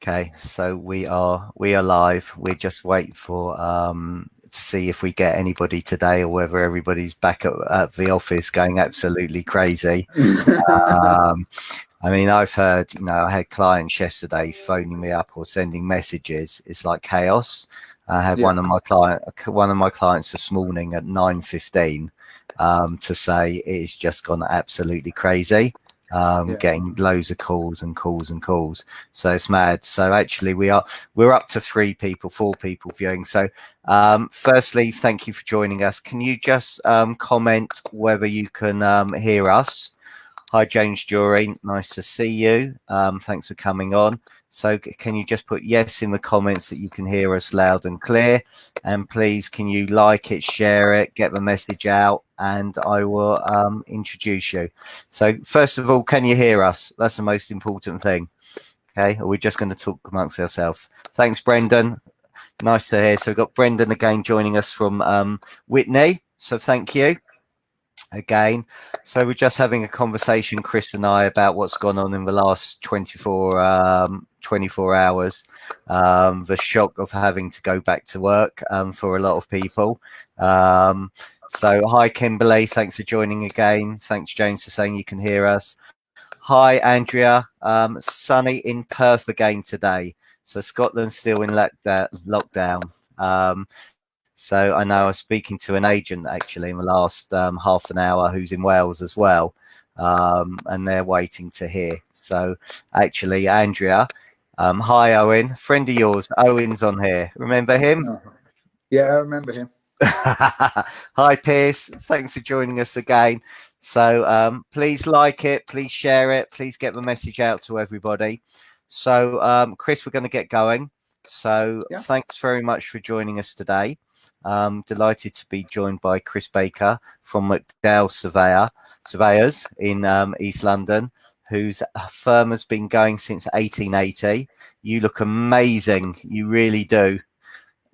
Okay, so we are live. We're just waiting for to see if we get anybody today or whether everybody's back at the office going absolutely crazy. Um, I mean, I've heard, I had clients yesterday phoning me up or sending messages. It's like chaos. I had Yeah, one of my clients this morning at 9:15 to say it's just gone absolutely crazy. yeah. Getting loads of calls and calls and calls. So it's mad. So actually we're up to four people viewing. So firstly, thank you for joining us. Can you just comment whether you can hear us? Hi, James Jury. Nice to see you. Thanks for coming on. So can you just put yes in the comments that you can hear us loud and clear? And please, can you like it, share it, get the message out, and I will introduce you. So first of all, can you hear us? That's the most important thing. Okay, or we're just going to talk amongst ourselves. Thanks, Brendan. Nice to hear. So we've got Brendan again joining us from Whitney. So thank you again. So we're just having a conversation, Chris and I, about what's gone on in the last 24 hours. The shock of having to go back to work for a lot of people. So hi, Kimberly. Thanks for joining again. Thanks, James, for saying you can hear us. Hi, Andrea. Sunny in Perth again today. So Scotland's still in lockdown. So I know I was speaking to an agent actually in the last half an hour who's in Wales as well, and they're waiting to hear. So actually, Andrea, hi Owen, friend of yours, Owen's on here. Remember him? Oh, yeah, I remember him. Hi Pierce, thanks for joining us again. So please like it, please share it, please get the message out to everybody. So Chris, we're going to get going. So Yeah. thanks very much for joining us today. Delighted to be joined by Chris Baker from McDowell Surveyors in East London, whose firm has been going since 1880. You look amazing, you really do.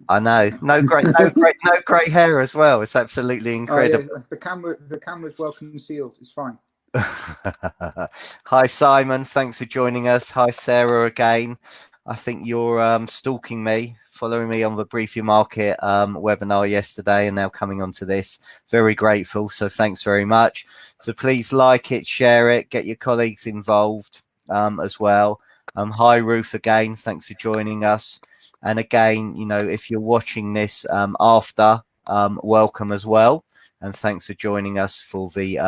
I know. No great hair as well. It's absolutely Oh yeah, incredible. the camera's well concealed. It's fine. Hi, Simon. Thanks for joining us. Hi, Sarah, again. I think you're stalking me, following me on the Brief Your Market webinar yesterday and now coming on to this. Very grateful. So thanks very much. So please like it, share it, get your colleagues involved as well. Hi, Ruth, again. Thanks for joining us. And again, if you're watching this after, welcome as well. And thanks for joining us for the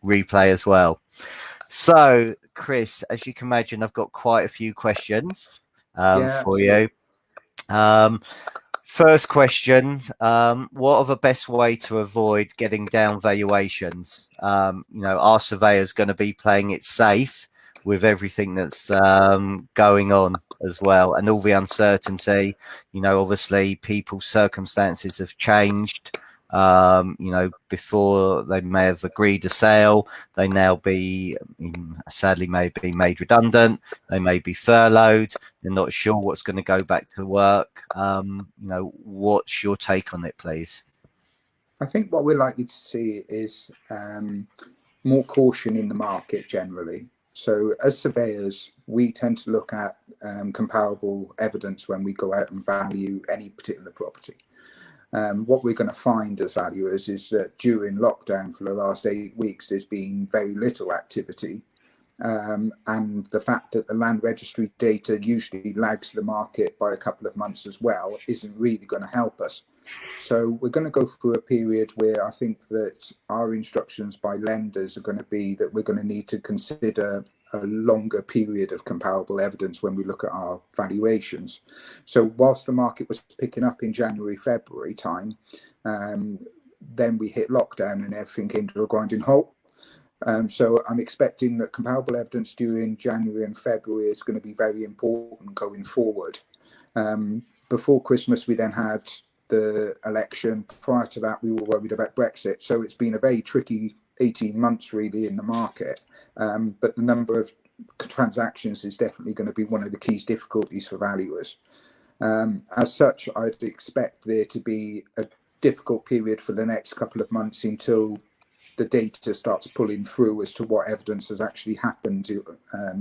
replay as well. So, Chris, as you can imagine, I've got quite a few questions Yeah, for absolutely. you. First question, what are the best way to avoid getting down valuations? Our surveyor's going to be playing it safe with everything that's going on as well and all the uncertainty. Obviously people's circumstances have changed. Before they may have agreed a sale, they now sadly may be made redundant. They may be furloughed. They're not sure what's going to go back to work. What's your take on it, please? I think what we're likely to see is more caution in the market generally. So, as surveyors, we tend to look at comparable evidence when we go out and value any particular property. What we're going to find as valuers is that during lockdown for the last 8 weeks, there's been very little activity. And the fact that the land registry data usually lags the market by a couple of months as well isn't really going to help us. So we're going to go through a period where I think that our instructions by lenders are going to be that we're going to need to consider a longer period of comparable evidence when we look at our valuations. So whilst the market was picking up in January, February time, then we hit lockdown and everything came to a grinding halt. So I'm expecting that comparable evidence during January and February is going to be very important going forward. Before Christmas, we then had the election. Prior to that, we were worried about Brexit. So it's been a very tricky 18 months really in the market. But the number of transactions is definitely going to be one of the key difficulties for valuers. As such, I'd expect there to be a difficult period for the next couple of months until the data starts pulling through as to what evidence has actually happened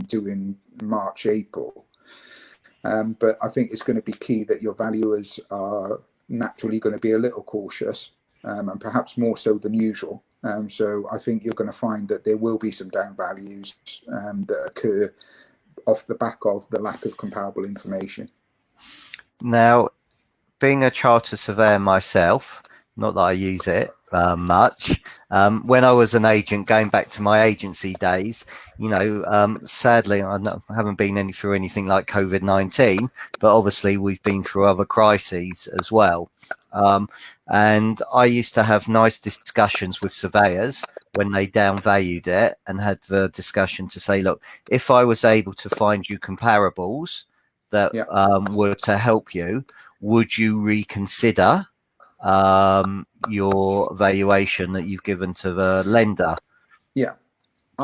during March, April. But I think it's going to be key that your valuers are naturally going to be a little cautious, and perhaps more so than usual. So I think you're going to find that there will be some down values that occur off the back of the lack of comparable information. Now, being a chartered surveyor myself, not that I use it much, when I was an agent, going back to my agency days, sadly, I haven't been through anything like COVID-19, but obviously we've been through other crises as well. And I used to have nice discussions with surveyors when they downvalued it, and had the discussion to say, look, if I was able to find you comparables that were to help you, would you reconsider your valuation that you've given to the lender? Yeah.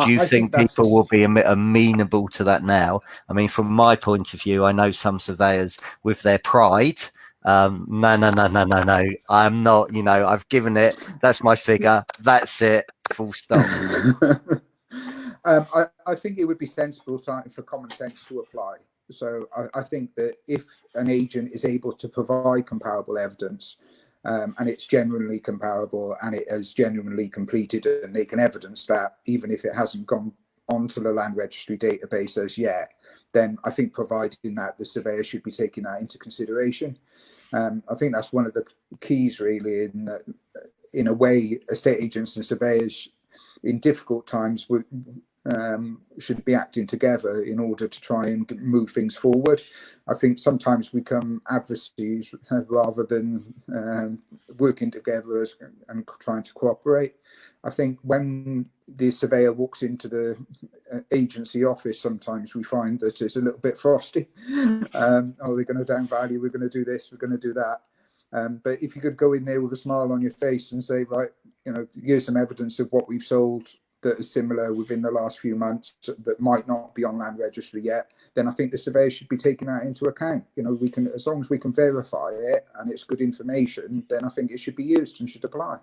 Do you think people will be amenable to that now? I mean, from my point of view, I know some surveyors with their pride, no, I'm not, I've given it, that's my figure, that's it, full stop. I think it would be sensible for common sense to apply. So I think that if an agent is able to provide comparable evidence, and it's genuinely comparable and it has genuinely completed, and they can evidence that even if it hasn't gone onto the land registry database as yet, then I think providing that, the surveyor should be taking that into consideration. I think that's one of the keys really, in a way, estate agents and surveyors in difficult times should be acting together in order to try and move things forward. I think sometimes we become adversaries rather than working together and trying to cooperate. I think when the surveyor walks into the agency office, sometimes we find that it's a little bit frosty. Oh, we're going to downvalue, we're going to do this, we're going to do that. But if you could go in there with a smile on your face and say, right, here's some evidence of what we've sold that is similar within the last few months that might not be on land registry yet, then I think the surveyor should be taking that into account. We can, as long as we can verify it and it's good information, then I think it should be used and should apply.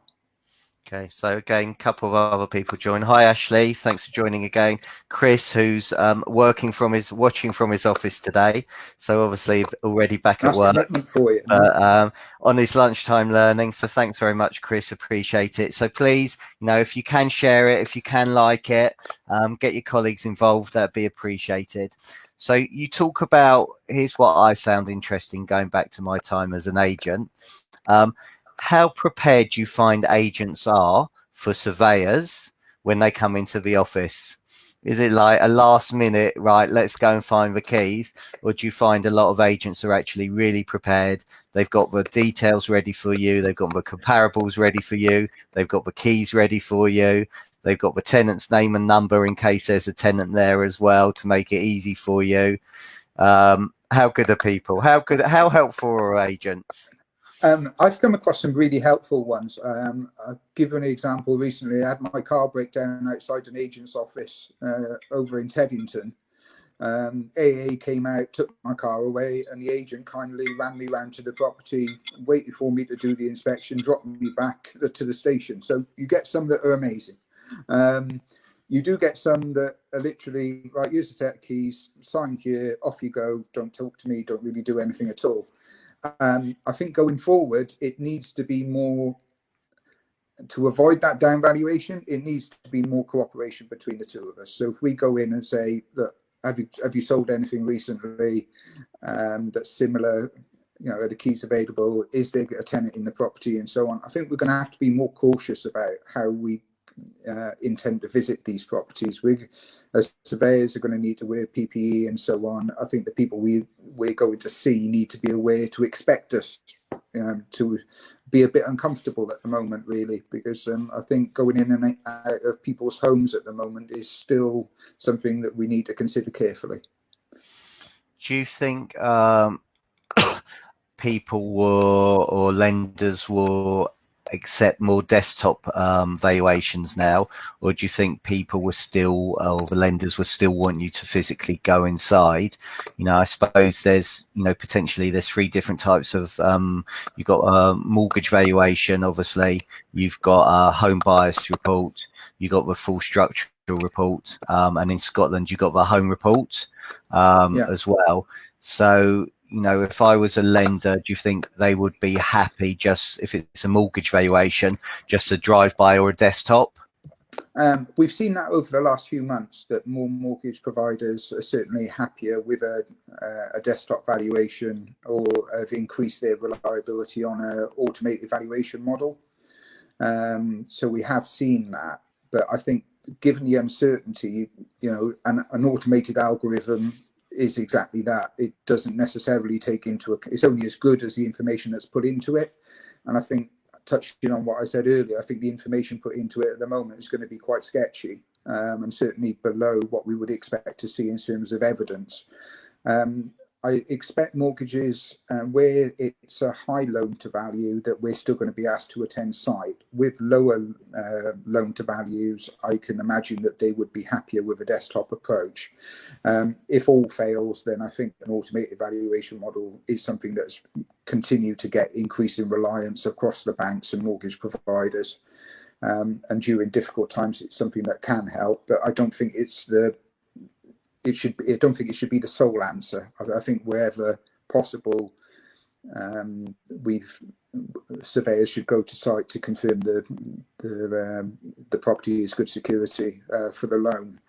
Okay, so again, a couple of other people join. Hi, Ashley. Thanks for joining again. Chris, who's watching from his office today, so obviously already back at work. For you. On his lunchtime learning. So thanks very much, Chris. Appreciate it. So please, if you can share it, if you can like it, get your colleagues involved. That'd be appreciated. So you talk about, here's what I found interesting going back to my time as an agent. How prepared do you find agents are for surveyors when they come into the office? Is it like a last minute, right, let's go and find the keys? Or do you find a lot of agents are actually really prepared? They've got the details ready for you. They've got the comparables ready for you. They've got the keys ready for you. They've got the tenant's name and number in case there's a tenant there as well to make it easy for you. How good are people? How helpful are agents? I've come across some really helpful ones. I'll give you an example. Recently, I had my car break down outside an agent's office over in Teddington. AA came out, took my car away, and the agent kindly ran me round to the property, waited for me to do the inspection, dropped me back to the station. So you get some that are amazing. You do get some that are literally, right, here's a set of keys, sign here, off you go, don't talk to me, don't really do anything at all. I think going forward, it needs to be more, to avoid that down valuation, it needs to be more cooperation between the two of us. So if we go in and say, look, have you sold anything recently that's similar? Are the keys available? Is there a tenant in the property, and so on? I think we're going to have to be more cautious about how we intend to visit these properties. We, as surveyors, are going to need to wear PPE and so on. I think the people we're going to see need to be aware to expect us to be a bit uncomfortable at the moment, really, because I think going in and out of people's homes at the moment is still something that we need to consider carefully. Do you think people or lenders will accept more desktop valuations now, or do you think people were still, or the lenders would still want you to physically go inside? I suppose there's, potentially there's three different types of, you've got a mortgage valuation, obviously, you've got a home buyers report, you've got the full structural report, and in Scotland you've got the home report Yeah. as well. So, you know, if I was a lender, do you think they would be happy just if it's a mortgage valuation, just a drive-by or a desktop? We've seen that over the last few months, that more mortgage providers are certainly happier with a desktop valuation, or have increased their reliability on an automated valuation model. So we have seen that, but I think given the uncertainty, you know, an automated algorithm is exactly that. It doesn't necessarily take into account, it's only as good as the information that's put into it. And I think, touching on what I said earlier, I think the information put into it at the moment is going to be quite sketchy, and certainly below what we would expect to see in terms of evidence. I expect mortgages where it's a high loan to value that we're still going to be asked to attend site. With lower loan to values, I can imagine that they would be happier with a desktop approach. If all fails, then I think an automated valuation model is something that's continued to get increasing reliance across the banks and mortgage providers. And during difficult times, it's something that can help, but I don't think it's I don't think it should be the sole answer. I think wherever possible, surveyors should go to site to confirm the property is good security for the loan,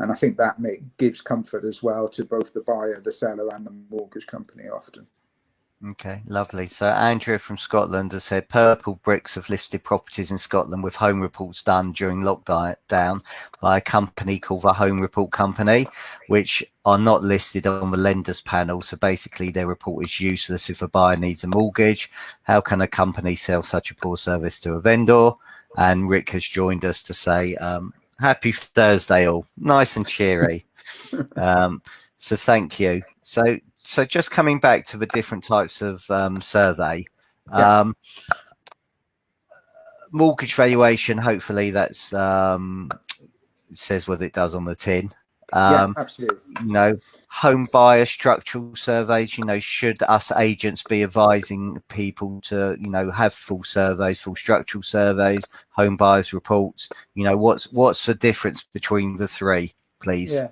and I think that gives comfort as well to both the buyer, the seller, and the mortgage company often. Okay, lovely. So Andrea from Scotland has said Purple Bricks have listed properties in Scotland with home reports done during lockdown by a company called the Home Report Company, which are not listed on the lenders panel. So basically their report is useless if a buyer needs a mortgage. How can a company sell such a poor service to a vendor? And Rick has joined us to say, happy Thursday all, nice and cheery. So thank you. So just coming back to the different types of survey, mortgage valuation, hopefully that's says what it does on the tin. Yeah, absolutely. You know, home buyer structural surveys, you know, should us agents be advising people to, you know, have full surveys, full structural surveys, home buyers reports, you know, what's the difference between the three, please? Yeah.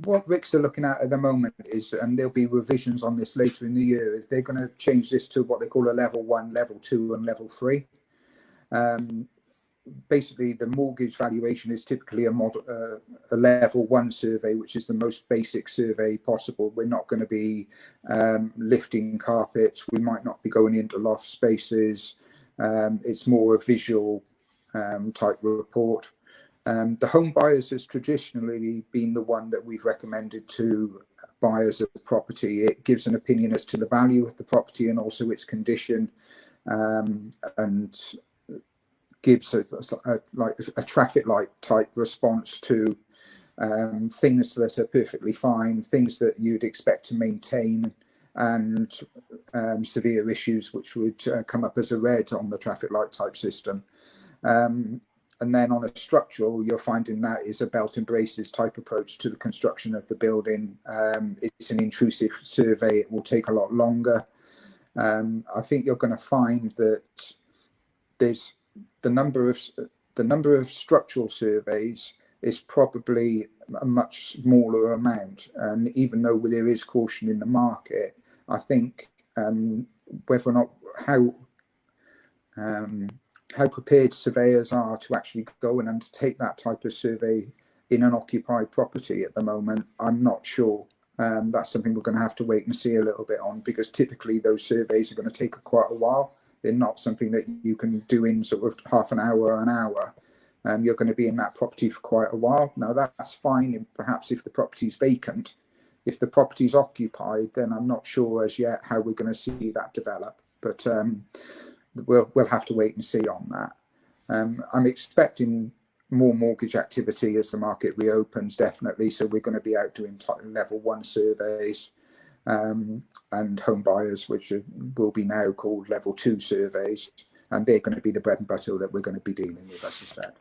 What RICS are looking at the moment is, and there'll be revisions on this later in the year, is they're going to change this to what they call a level 1, level 2, and level 3. Basically, the mortgage valuation is typically a level 1 survey, which is the most basic survey possible. We're not going to be lifting carpets. We might not be going into loft spaces. It's more a visual type report. The home buyers has traditionally been the one that we've recommended to buyers of the property. It gives an opinion as to the value of the property and also its condition, and gives a traffic light type response to things that are perfectly fine, things that you'd expect to maintain, and severe issues which would come up as a red on the traffic light type system. And then on a structural, you're finding that is a belt and braces type approach to the construction of the building. It's an intrusive survey. It will take a lot longer. I think you're going to find that there's the number of structural surveys is probably a much smaller amount. And even though there is caution in the market, I think whether or not how prepared surveyors are to actually go and undertake that type of survey in an occupied property at the moment, I'm not sure. That's something we're going to have to wait and see a little bit on, because typically those surveys are going to take quite a while. They're not something that you can do in sort of half an hour or an hour. You're going to be in that property for quite a while. Now that's fine, perhaps if the property's vacant. If the property's occupied, then I'm not sure as yet how we're going to see that develop. But we'll have to wait and see on that. I'm expecting more mortgage activity as the market reopens, definitely. So we're going to be out doing level 1 surveys, and home buyers, which will be now called level 2 surveys, and they're going to be the bread and butter that we're going to be dealing with, I suspect.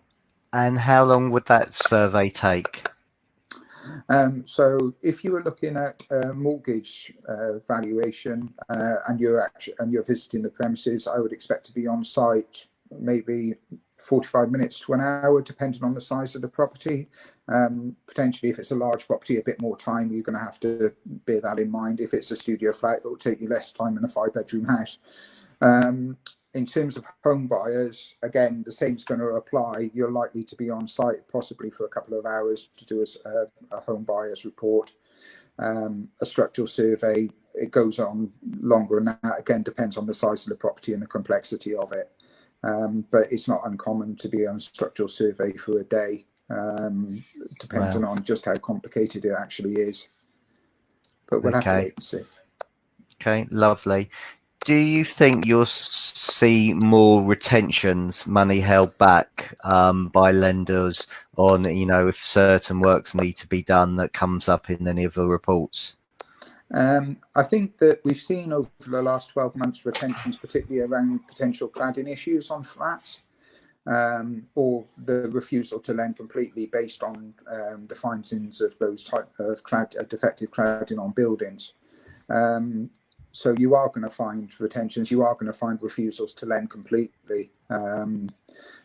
And how long would that survey take? So if you were looking at mortgage valuation and you're visiting the premises, I would expect to be on site maybe 45 minutes to an hour, depending on the size of the property. Potentially, if it's a large property, a bit more time. You're going to have to bear that in mind. If it's a studio flat, it'll take you less time than a 5-bedroom house. In terms of home buyers, again, the same is going to apply. You're likely to be on site possibly for a couple of hours to do a home buyer's report, a structural survey. It goes on longer, and that again depends on the size of the property and the complexity of it. But it's not uncommon to be on a structural survey for a day, depending on just how complicated it actually is. But we'll have to wait and see. Okay, lovely. Do you think you'll see more retentions, money held back by lenders on, if certain works need to be done, that comes up in any of the reports? I think that we've seen over the last 12 months retentions, particularly around potential cladding issues on flats, or the refusal to lend completely based on the findings of those type of defective cladding on buildings. So you are going to find retentions, you are going to find refusals to lend completely.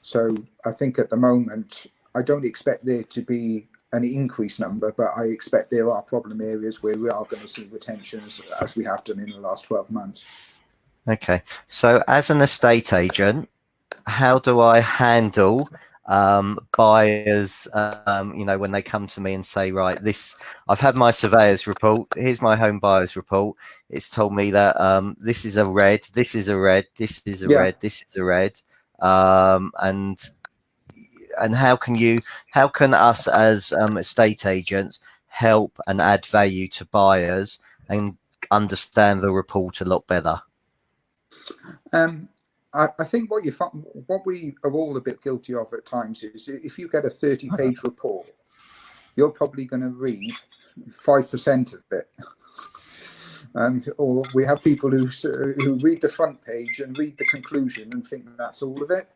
So I think at the moment, I don't expect there to be an increased number, but I expect there are problem areas where we are going to see retentions, as we have done in the last 12 months. Okay. So as an estate agent, how do I handle buyers, when they come to me and say, right, I've had my surveyor's report, here's my home buyer's report. It's told me that this is a red, this is a red, this is a red, this is a red. And how can us as estate agents help and add value to buyers and understand the report a lot better? I think what we are all a bit guilty of at times is, if you get a 30-page report, you're probably going to read 5% of it. Or we have people who read the front page and read the conclusion and think that's all of it.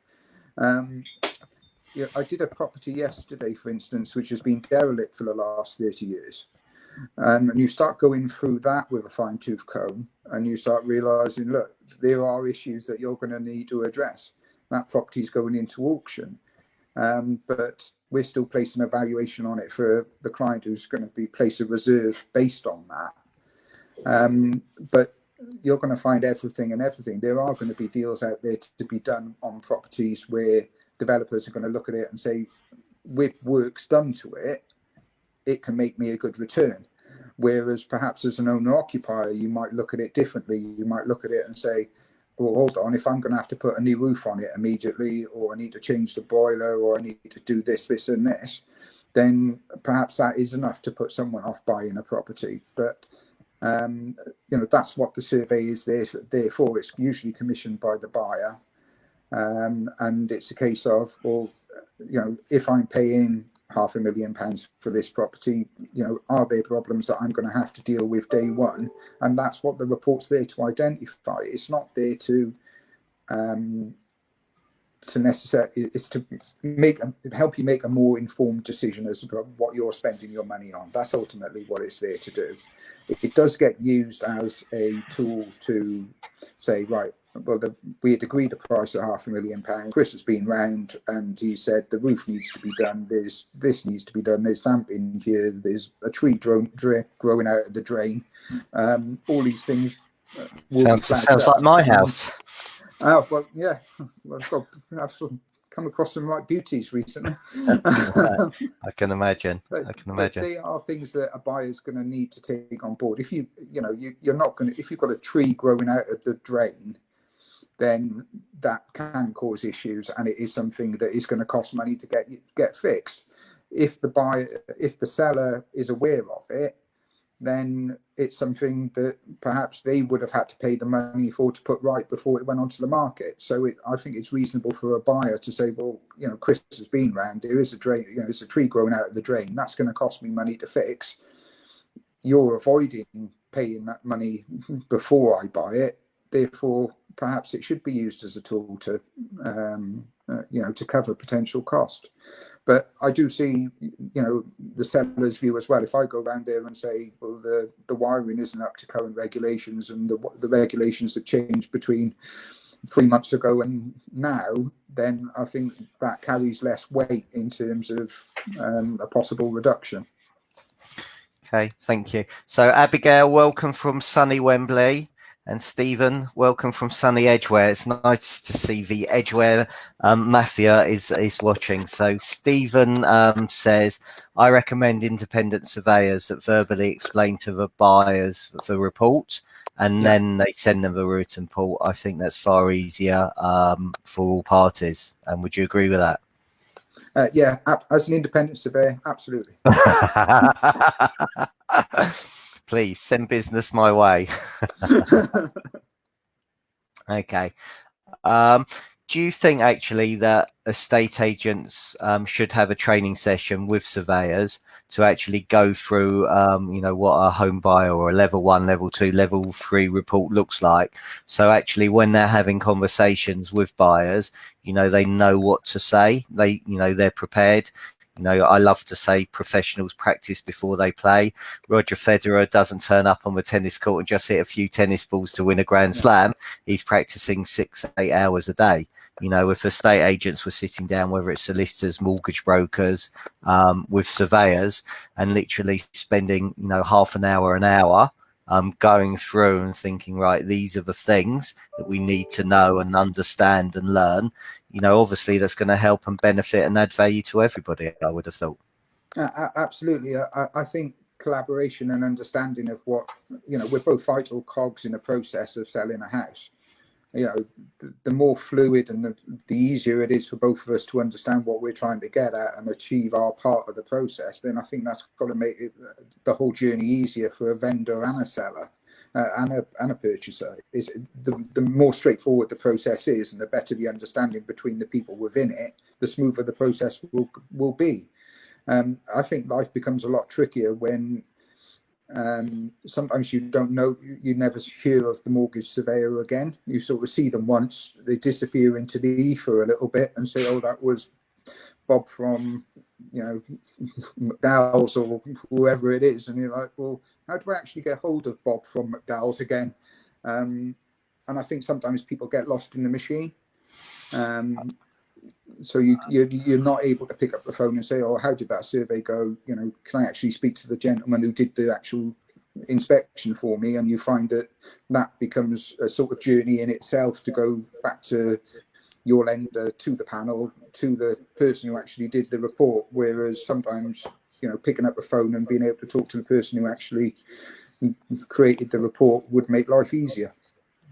I did a property yesterday, for instance, which has been derelict for the last 30 years. And you start going through that with a fine-tooth comb, and you start realizing, look, there are issues that you're going to need to address. That property is going into auction, but we're still placing a valuation on it for the client who's going to place a reserve based on that. But you're going to find everything and everything. There are going to be deals out there to be done on properties where developers are going to look at it and say, with works done to it, it can make me a good return. Whereas perhaps as an owner occupier, you might look at it differently. You might look at it and say, well, hold on, if I'm going to have to put a new roof on it immediately, or I need to change the boiler, or I need to do this, this and this, then perhaps that is enough to put someone off buying a property. But that's what the survey is there for. It's usually commissioned by the buyer. And it's a case of, well, if I'm paying £500,000 for this property, are there problems that I'm going to have to deal with day one? And that's what the report's there to identify. It's not there to necessarily, it's to help you make a more informed decision as to what you're spending your money on. That's ultimately what it's there to do. It does get used as a tool to say, right, well, we had agreed a price of £500,000. Chris has been round and he said the roof needs to be done. This needs to be done. There's damp in here. There's a tree growing out of the drain. All these things. Sounds like my house. Oh well, yeah. I've come across some right beauties recently. I can imagine. But they are things that a buyer's going to need to take on board. If you're not going to, if you've got a tree growing out of the drain, then that can cause issues, and it is something that is going to cost money to get fixed. If the seller is aware of it, then it's something that perhaps they would have had to pay the money for to put right before it went onto the market. So I think it's reasonable for a buyer to say, well, Chris has been round. There is a drain. There's a tree growing out of the drain. That's going to cost me money to fix. You're avoiding paying that money before I buy it. Therefore, perhaps it should be used as a tool to, to cover potential cost. But I do see, the seller's view as well. If I go around there and say, well, the wiring isn't up to current regulations, and the regulations have changed between 3 months ago and now, then I think that carries less weight in terms of a possible reduction. Okay, thank you. So Abigail, welcome from sunny Wembley, and Stephen, welcome from sunny Edgware. It's nice to see the Edgware mafia is watching. So Stephen says, I recommend independent surveyors that verbally explain to the buyers the report, and then they send them the written report. I think that's far easier for all parties. And would you agree with that? Yeah, as an independent surveyor, absolutely. Please send business my way. Okay. Do you think actually that estate agents should have a training session with surveyors to actually go through, you know, what a home buyer or a level 1, level 2, level 3 report looks like? So actually, when they're having conversations with buyers, you know, they know what to say. They, you know, they're prepared. You know, I love to say professionals practice before they play. Roger Federer doesn't turn up on the tennis court and just hit a few tennis balls to win a Grand Slam. He's practicing 6-8 hours a day. You know, if estate agents were sitting down, whether it's solicitors, mortgage brokers, with surveyors, and literally spending, you know, half an hour, going through and thinking, right, these are the things that we need to know and understand and learn, you know, obviously that's going to help and benefit and add value to everybody, I would have thought. Absolutely. I think collaboration and understanding of what, you know, we're both vital cogs in the process of selling a house. You know, the more fluid and the easier it is for both of us to understand what we're trying to get at and achieve our part of the process, then I think that's got to make it, the whole journey easier for a vendor and a seller and a purchaser. Is the more straightforward the process is, and the better the understanding between the people within it, the smoother the process will be. I think life becomes a lot trickier when sometimes you don't know, you never hear of the mortgage surveyor again. You sort of see them once, they disappear into the ether a little bit and say, oh, that was Bob from, you know, McDowell's or whoever it is. And you're like, well, how do I actually get hold of Bob from McDowell's again? And I think sometimes people get lost in the machine. So you're not able to pick up the phone and say, oh, how did that survey go? You know, can I actually speak to the gentleman who did the actual inspection for me? And you find that becomes a sort of journey in itself to go back to your lender, to the panel, to the person who actually did the report. Whereas sometimes, you know, picking up the phone and being able to talk to the person who actually created the report would make life easier.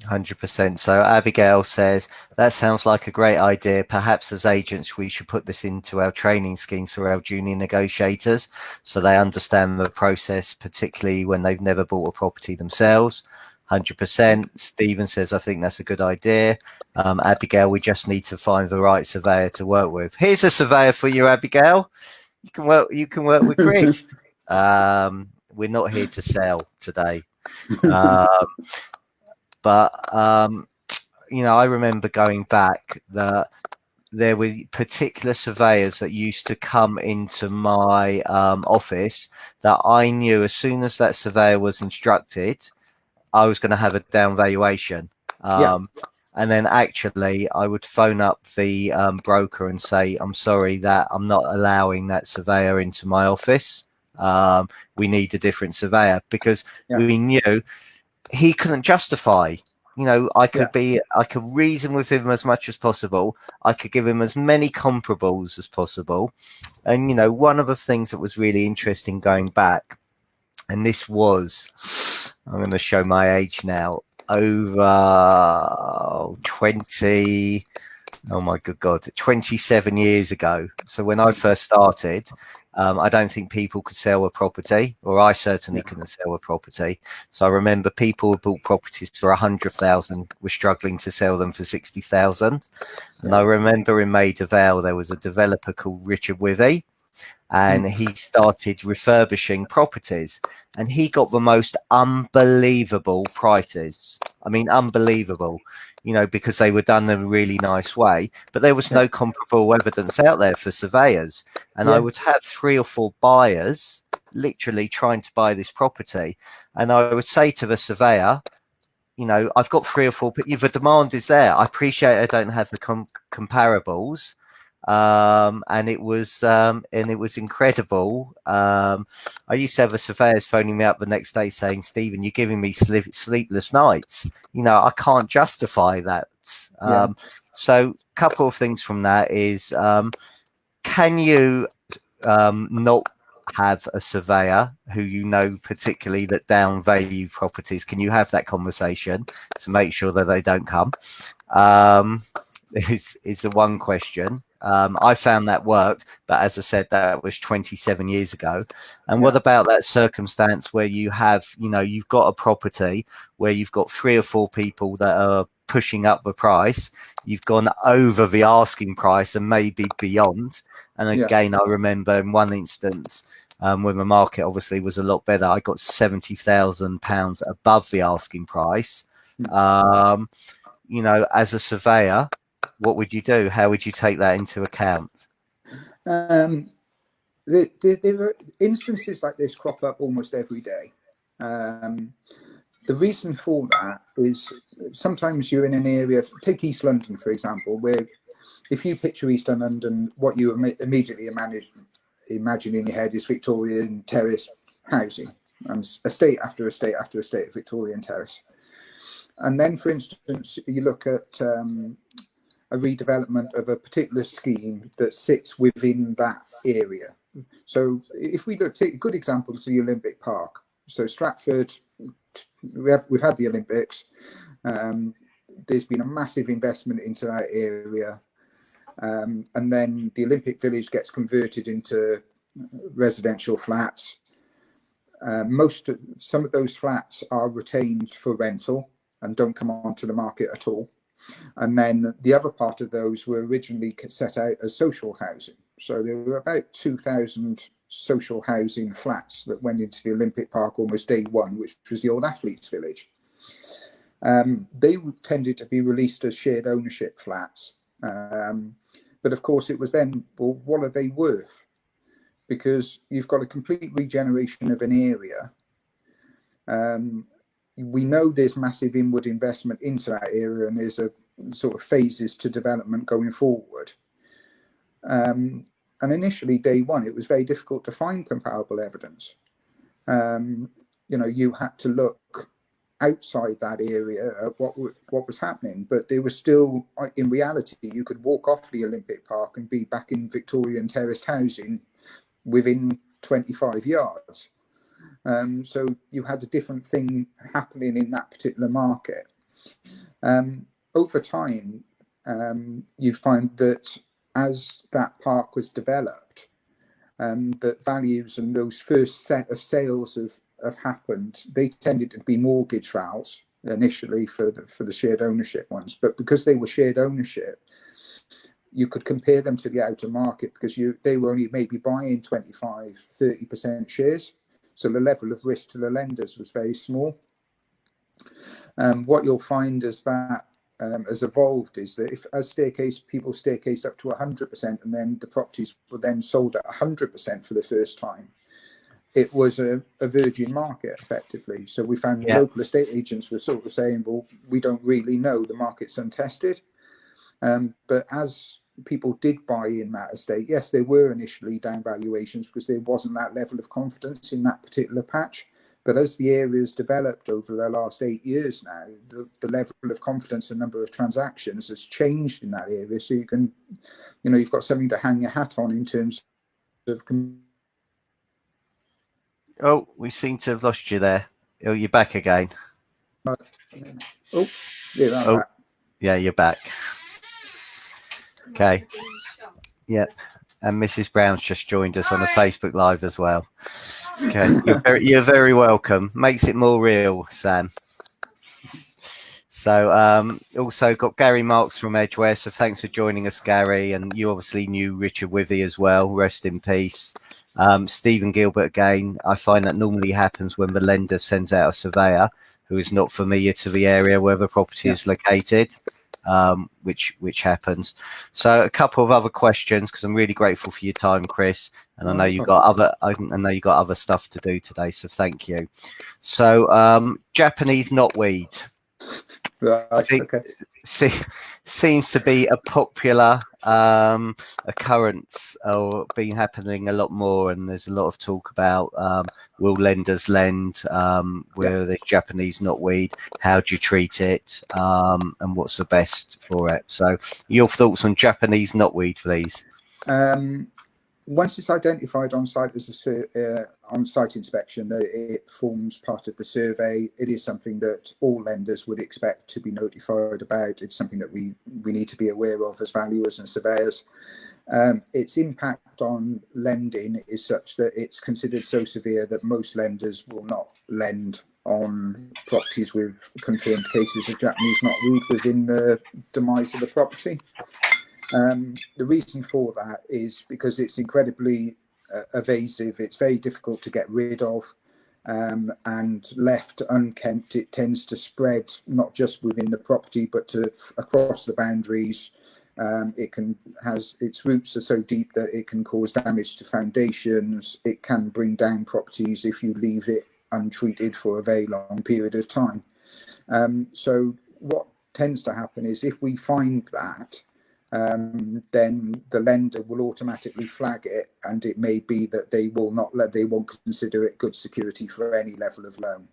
100%. So Abigail says, that sounds like a great idea. Perhaps as agents, we should put this into our training schemes for our junior negotiators so they understand the process, particularly when they've never bought a property themselves. 100%. Stephen says, I think that's a good idea. Abigail, we just need to find the right surveyor to work with. Here's a surveyor for you, Abigail. You can work with Chris. We're not here to sell today. But, you know, I remember going back that there were particular surveyors that used to come into my office that I knew as soon as that surveyor was instructed, I was going to have a down valuation. And then actually I would phone up the broker and say, I'm sorry that I'm not allowing that surveyor into my office. We need a different surveyor, because we knew he couldn't justify, you know, I could reason with him as much as possible. I could give him as many comparables as possible. And, you know, one of the things that was really interesting going back, and this was, I'm going to show my age now, over 20, oh my good God, 27 years ago. So when I first started, I don't think people could sell a property, or I certainly couldn't sell a property. So I remember people who bought properties for 100,000 were struggling to sell them for 60,000. And I remember in Maida Vale, there was a developer called Richard Withy, and he started refurbishing properties, and he got the most unbelievable prices. I mean, unbelievable, you know, because they were done in a really nice way, but there was no comparable evidence out there for surveyors. And I would have 3 or 4 buyers literally trying to buy this property. And I would say to the surveyor, you know, I've got 3 or 4, but the demand is there. I appreciate I don't have the comparables. And it was incredible. I used to have a surveyors phoning me up the next day saying, Stephen, you're giving me sleepless nights. You know, I can't justify that. So a couple of things from that is, can you not have a surveyor who you know particularly that downvalue properties? Can you have that conversation to make sure that they don't come? Is the one question. I found that worked, but as I said, that was 27 years ago. And what about that circumstance where you have, you know, you've got a property where you've got 3 or 4 people that are pushing up the price, you've gone over the asking price and maybe beyond. And again, I remember in one instance, when the market obviously was a lot better, I got £70,000 above the asking price. You know, as a surveyor, what would you do? How would you take that into account? There are instances like this crop up almost every day. The reason for that is sometimes you're in an area, take East London, for example, where if you picture East London, what you immediately imagine in your head is Victorian terrace housing, and estate after estate after estate of Victorian terrace. And then, for instance, you look at a redevelopment of a particular scheme that sits within that area. So if we take good examples of the Olympic Park, so Stratford, we've had the Olympics. There's been a massive investment into that area, and then the Olympic Village gets converted into residential flats. Some of those flats are retained for rental and don't come onto the market at all. And then the other part of those were originally set out as social housing. So there were about 2,000 social housing flats that went into the Olympic Park almost day one, which was the old Athletes Village. They tended to be released as shared ownership flats. But of course, it was then, well, what are they worth? Because you've got a complete regeneration of an area. We know there's massive inward investment into that area, and there's a sort of phases to development going forward. And initially, day one, it was very difficult to find comparable evidence. You know, you had to look outside that area at what was happening, but there was still, in reality, you could walk off the Olympic Park and be back in Victorian terraced housing within 25 yards. So you had a different thing happening in that particular market. Over time, you find that as that park was developed, that values and those first set of sales have happened. They tended to be mortgage files initially for the shared ownership ones, but because they were shared ownership, you could compare them to the outer market because they were only maybe buying 25-30% shares. So the level of risk to the lenders was very small. What you'll find is that has evolved is that as people staircased up to 100%, and then the properties were then sold at 100% for the first time, it was a virgin market effectively. So we found local estate agents were sort of saying, well, we don't really know, the market's untested. But as people did buy in that estate, yes, there were initially down valuations because there wasn't that level of confidence in that particular patch. But as the area's developed over the last 8 years now, the level of confidence and number of transactions has changed in that area. So you can, you know, you've got something to hang your hat on in terms of. Oh, we seem to have lost you there. Oh, you're back again. Oh, yeah, I'm back. Yeah, you're back. Okay. Yep. And Mrs. Brown's just joined us on the Facebook Live as well. Okay, you're very welcome. Makes it more real, Sam. So also got Gary Marks from Edgeware. So thanks for joining us, Gary. And you obviously knew Richard Withy as well. Rest in peace. Stephen Gilbert again. I find that normally happens when the lender sends out a surveyor who is not familiar to the area where the property is located. Which happens. So a couple of other questions, because I'm really grateful for your time, Chris, and I know you got other stuff to do today, so thank you. So Japanese knotweed, Right. See, Okay. see, seems to be a popular occurrence, or been happening a lot more. And there's a lot of talk about will lenders lend Yeah. where there's Japanese knotweed? How do you treat it? And what's the best for it? So, your thoughts on Japanese knotweed, please? Once it's identified on site as a on-site inspection, that it forms part of the survey. It is something that all lenders would expect to be notified about. It's something that we need to be aware of as valuers and surveyors. Its impact on lending is such that it's considered so severe that most lenders will not lend on properties with confirmed cases of Japanese knotweed within the demise of the property. The reason for that is because it's incredibly evasive. It's very difficult to get rid of, and left unkempt, it tends to spread not just within the property but across the boundaries. Its roots are so deep that it can cause damage to foundations. It can bring down properties if you leave it untreated for a very long period of time. So what tends to happen is if we find that, then the lender will automatically flag it, and it may be that they won't consider it good security for any level of loan.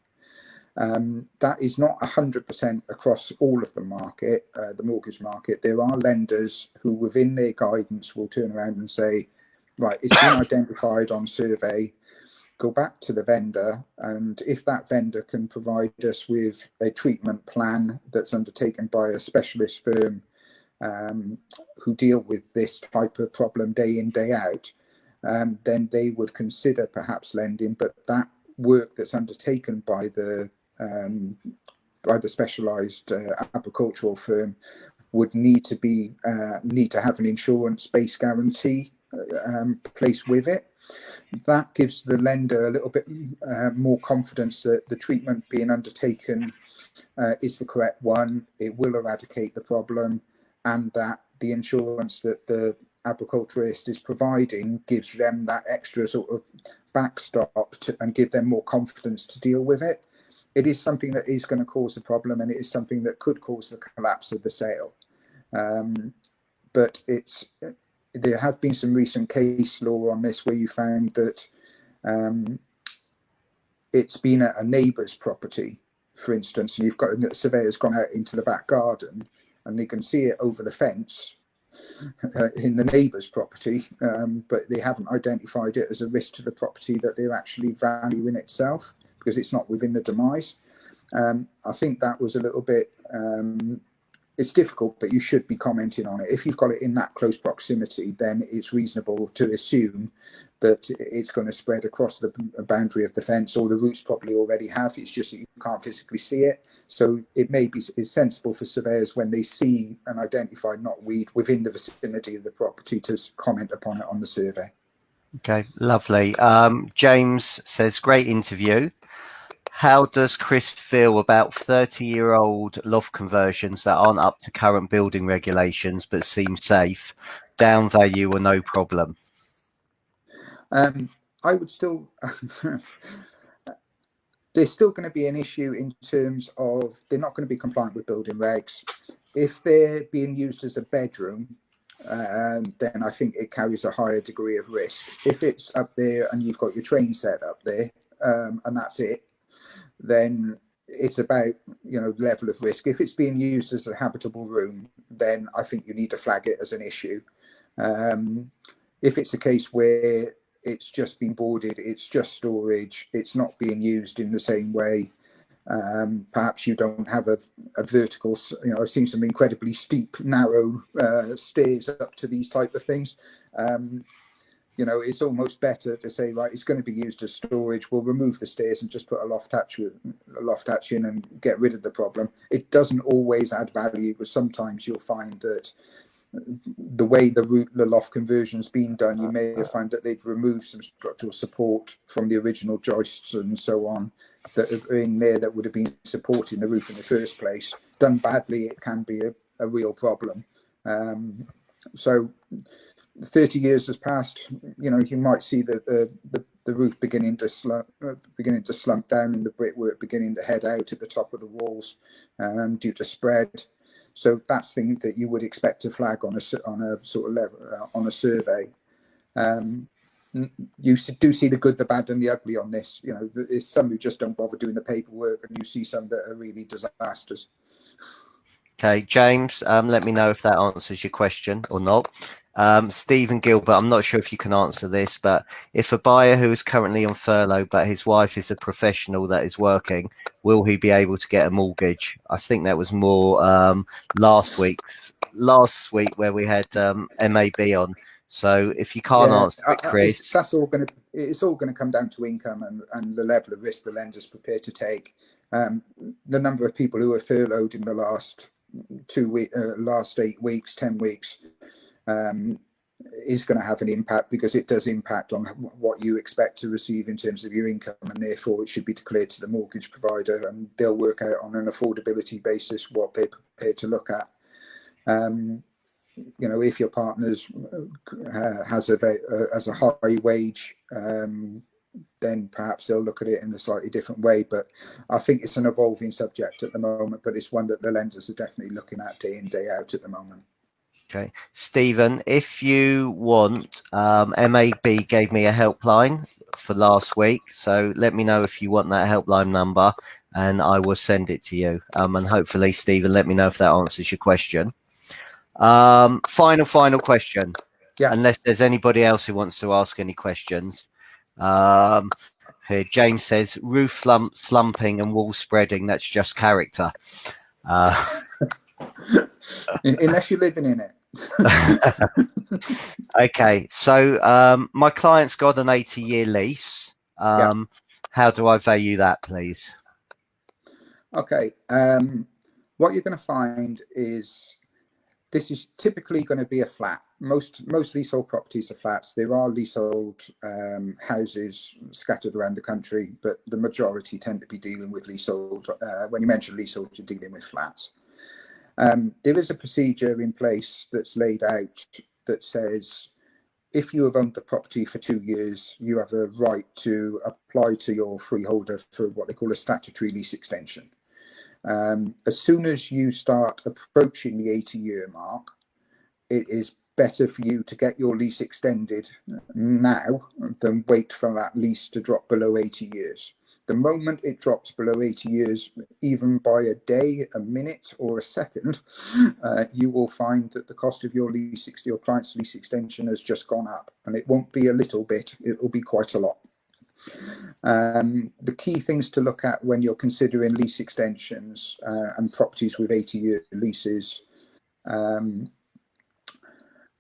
That is not 100% across all of the market, the mortgage market. There are lenders who within their guidance will turn around and say, right, it's been identified on survey, go back to the vendor, and if that vendor can provide us with a treatment plan that's undertaken by a specialist firm who deal with this type of problem day in, day out, then they would consider perhaps lending. But that work that's undertaken by the specialised agricultural firm would need to have an insurance-based guarantee placed with it. That gives the lender a little bit more confidence that the treatment being undertaken is the correct one. It will eradicate the problem, and that the insurance that the agriculturist is providing gives them that extra sort of backstop and give them more confidence to deal with it. It is something that is going to cause a problem, and it is something that could cause the collapse of the sale. But there have been some recent case law on this where you found that it's been at a neighbour's property, for instance, and you've got the surveyor's gone out into the back garden and they can see it over the fence in the neighbour's property, but they haven't identified it as a risk to the property that they're actually valuing itself because it's not within the demise. I think that was a little bit it's difficult, but you should be commenting on it. If you've got it in that close proximity, then it's reasonable to assume that it's going to spread across the boundary of the fence, or the roots probably already have. It's just that you can't physically see it. So it may be it's sensible for surveyors when they see an identified knotweed within the vicinity of the property to comment upon it on the survey. Okay, lovely. James says, great interview. How does Chris feel about 30-year-old loft conversions that aren't up to current building regulations but seem safe? Down value or no problem? I would still there's still going to be an issue in terms of they're not going to be compliant with building regs. If they're being used as a bedroom, then I think it carries a higher degree of risk. If it's up there and you've got your train set up there, and that's it, then it's about level of risk. If it's being used as a habitable room, then I think you need to flag it as an issue. If it's a case where it's just been boarded, it's just storage, it's not being used in the same way, perhaps you don't have a vertical, I've seen some incredibly steep, narrow stairs up to these type of things. It's almost better to say, right, it's going to be used as storage. We'll remove the stairs and just put a loft hatch in and get rid of the problem. It doesn't always add value, because sometimes you'll find that the way the loft conversion's been done, you may have found that they've removed some structural support from the original joists and so on that are in there that would have been supporting the roof in the first place. Done badly, it can be a real problem. So 30 years has passed, you might see that the roof beginning to slump down and the brickwork beginning to head out at the top of the walls due to spread. So that's thing that you would expect to flag on a sort of level on a survey. You do see the good, the bad, and the ugly on this. You know, there's some who just don't bother doing the paperwork, and you see some that are really disasters. Okay, James, let me know if that answers your question or not. Stephen Gilbert, I'm not sure if you can answer this, but if a buyer who is currently on furlough but his wife is a professional that is working, will he be able to get a mortgage? I think that was more last week where we had MAB on. So if you can't answer it, Chris, it's all gonna come down to income and the level of risk the lender's prepared to take. The number of people who are furloughed in the last 8 weeks, 10 weeks, is going to have an impact, because it does impact on what you expect to receive in terms of your income, and therefore it should be declared to the mortgage provider, and they'll work out on an affordability basis what they're prepared to look at. You know, if your partner's has a high wage, then perhaps they'll look at it in a slightly different way. But I think it's an evolving subject at the moment, but it's one that the lenders are definitely looking at day in, day out at the moment. Okay, Stephen, if you want, MAB gave me a helpline for last week, so let me know if you want that helpline number and I will send it to you. And hopefully, Stephen, let me know if that answers your question. Final question. Yeah. Unless there's anybody else who wants to ask any questions. Here, James says roof slumping and wall spreading. That's just character. Unless you're living in it. Okay, so my client's got an 80-year lease. How do I value that, please? Okay, what you're going to find is this is typically going to be a flat. Most leasehold properties are flats. There are leasehold houses scattered around the country, but the majority tend to be dealing with leasehold. When you mention leasehold, you're dealing with flats. There is a procedure in place that's laid out that says if you have owned the property for 2 years, you have a right to apply to your freeholder for what they call a statutory lease extension. As soon as you start approaching the 80-year mark, it is better for you to get your lease extended now than wait for that lease to drop below 80 years. The moment it drops below 80 years, even by a day, a minute, or a second, you will find that the cost of your client's lease extension has just gone up, and it won't be a little bit, it will be quite a lot. The key things to look at when you're considering lease extensions and properties with 80-year leases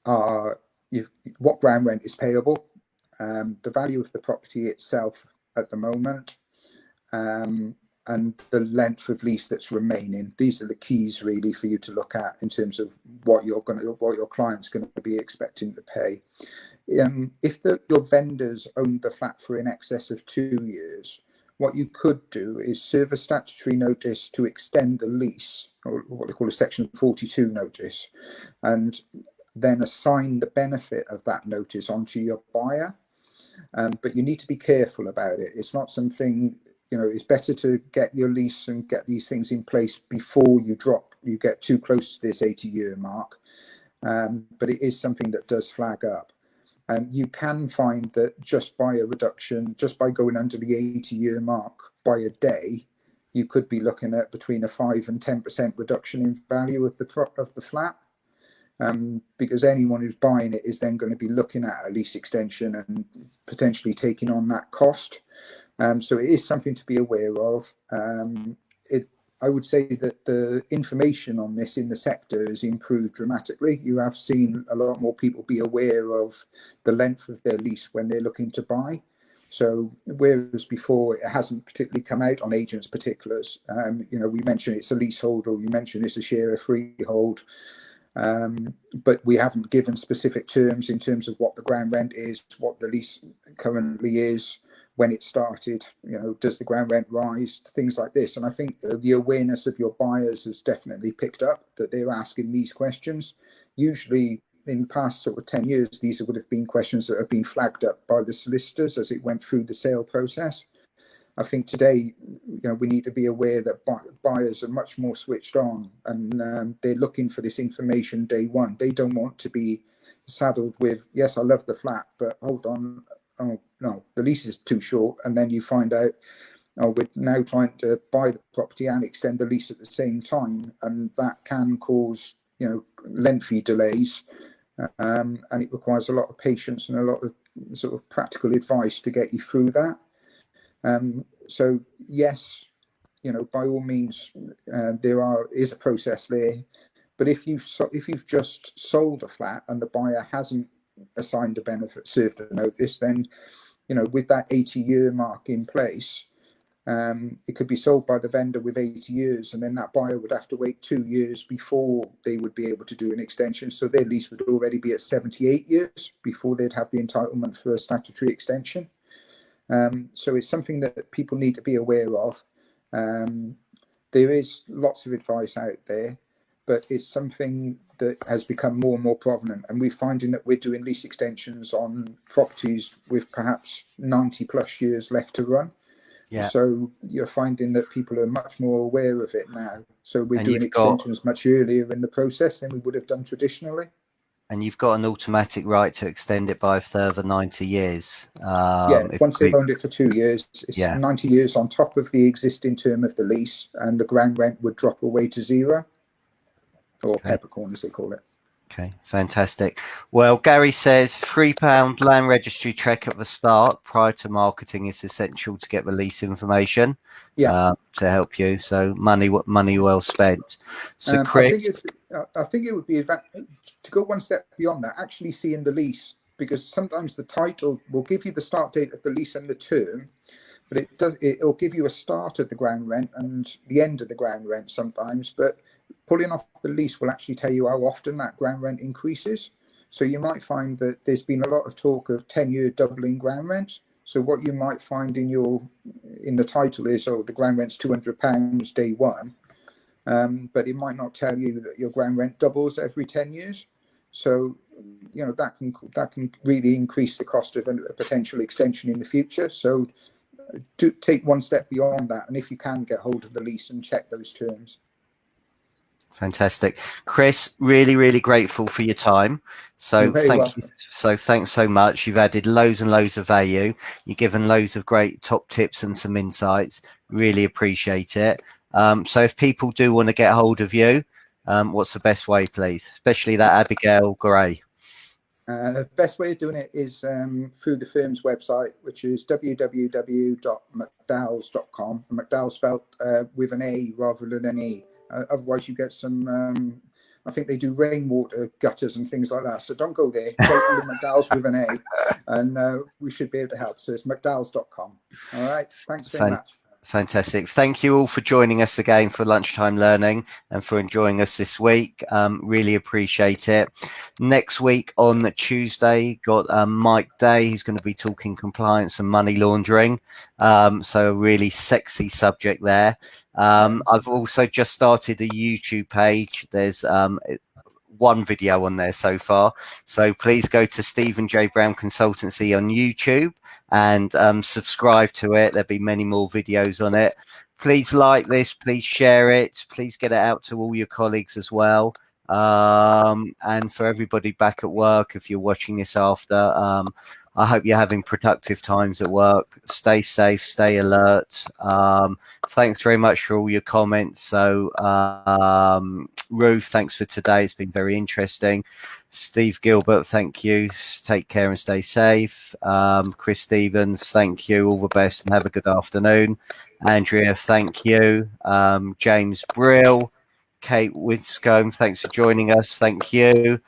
are what ground rent is payable, the value of the property itself at the moment, and the length of lease that's remaining. These are the keys really for you to look at in terms of what your client's going to be expecting to pay. If your vendors own the flat for in excess of 2 years, what you could do is serve a statutory notice to extend the lease, or what they call a Section 42 notice, and then assign the benefit of that notice onto your buyer. But you need to be careful about it. It's not something, you know, it's better to get your lease and get these things in place before you get too close to this 80-year mark. But it is something that does flag up. You can find that just by a reduction, just by going under the 80-year mark by a day, you could be looking at between a 5 and 10% reduction in value of the flat. Because anyone who's buying it is then going to be looking at a lease extension and potentially taking on that cost. So it is something to be aware of. I would say that the information on this in the sector has improved dramatically. You have seen a lot more people be aware of the length of their lease when they're looking to buy. So whereas before it hasn't particularly come out on agents' particulars, you know, we mentioned it's a leasehold, or you mentioned it's a share of freehold, but we haven't given specific terms in terms of what the ground rent is, what the lease currently is, when it started, you know, does the ground rent rise, things like this. And I think the awareness of your buyers has definitely picked up, that they're asking these questions. Usually in the past sort of 10 years, these would have been questions that have been flagged up by the solicitors as it went through the sale process. I think today, we need to be aware that buyers are much more switched on, and they're looking for this information day one. They don't want to be saddled with, yes, I love the flat, but hold on, oh no, the lease is too short, and then you find out, oh, we're now trying to buy the property and extend the lease at the same time, and that can cause lengthy delays, and it requires a lot of patience and a lot of sort of practical advice to get you through that. So yes, by all means, there is a process there. But if you've just sold a flat and the buyer hasn't assigned a benefit, served a notice, then with that 80-year mark in place, it could be sold by the vendor with 80 years, and then that buyer would have to wait 2 years before they would be able to do an extension. So their lease would already be at 78 years before they'd have the entitlement for a statutory extension. So it's something that people need to be aware of. There is lots of advice out there, but it's something that has become more and more prominent. And we're finding that we're doing lease extensions on properties with perhaps 90 plus years left to run. Yeah. So you're finding that people are much more aware of it now. So we're doing extensions much earlier in the process than we would have done traditionally. And you've got an automatic right to extend it by a further 90 years. Once they've owned it for 2 years, it's 90 years on top of the existing term of the lease, and the ground rent would drop away to zero, or peppercorn as they call it. Okay, fantastic. Well, Gary says £3 land registry check at the start prior to marketing is essential to get the lease information to help you. So money well spent. So Chris, I think it would be to go one step beyond that, actually seeing the lease, because sometimes the title will give you the start date of the lease and the term, but it'll give you a start of the ground rent and the end of the ground rent sometimes, but pulling off the lease will actually tell you how often that ground rent increases. So you might find that there's been a lot of talk of 10-year doubling ground rent. So what you might find in the title is, the ground rent's £200 day one, but it might not tell you that your ground rent doubles every 10 years. So that can really increase the cost of a potential extension in the future. So do take one step beyond that, and if you can, get hold of the lease and check those terms. Fantastic. Chris, really, really grateful for your time. So thank you. So thanks so much. You've added loads and loads of value. You've given loads of great top tips and some insights. Really appreciate it. So if people do want to get hold of you, what's the best way, please? Especially that Abigail Gray. The best way of doing it is through the firm's website, which is www.mcdowells.com. McDowell spelled with an A rather than an E. Otherwise, you get some, I think they do rainwater gutters and things like that. So don't go there. Go to McDowell's with an A, and we should be able to help. So it's mcdowells.com. All right. Thanks very much. Fantastic. Thank you all for joining us again for Lunchtime Learning and for enjoying us this week. Really appreciate it. Next week on Tuesday, got Mike Day, who's going to be talking compliance and money laundering. So a really sexy subject there. I've also just started a YouTube page. There's one video on there so far, so please go to Stephen J. Brown Consultancy on YouTube and subscribe to it. There'll be many more videos on it. Please like this, please share it, please get it out to all your colleagues as well. And for everybody back at work, if you're watching this after, I hope you're having productive times at work. Stay safe, stay alert. Thanks very much for all your comments. So Ruth, thanks for today. It's been very interesting. Steve Gilbert, thank you. Take care and stay safe. Chris Stevens, thank you. All the best and have a good afternoon. Andrea, thank you. James Brill, Kate Winscombe, thanks for joining us. Thank you.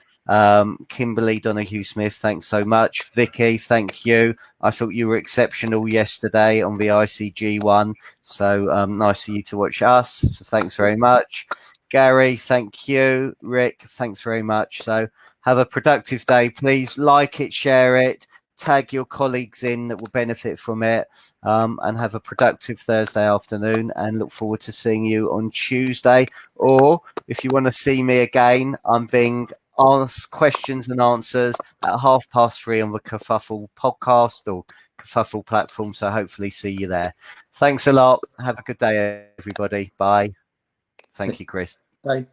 Kimberly Donahue-Smith, thanks so much. Vicky, thank you. I thought you were exceptional yesterday on the ICG one. So nice for you to watch us. So thanks very much. Gary, thank you. Rick, thanks very much. So have a productive day. Please like it, share it, tag your colleagues in that will benefit from it, and have a productive Thursday afternoon, and look forward to seeing you on Tuesday. Or if you want to see me again, I'm being ask questions and answers at 3:30 on the Kerfuffle podcast or Kerfuffle platform. So hopefully see you there. Thanks a lot. Have a good day, everybody. Bye. Thank you, Chris. Bye.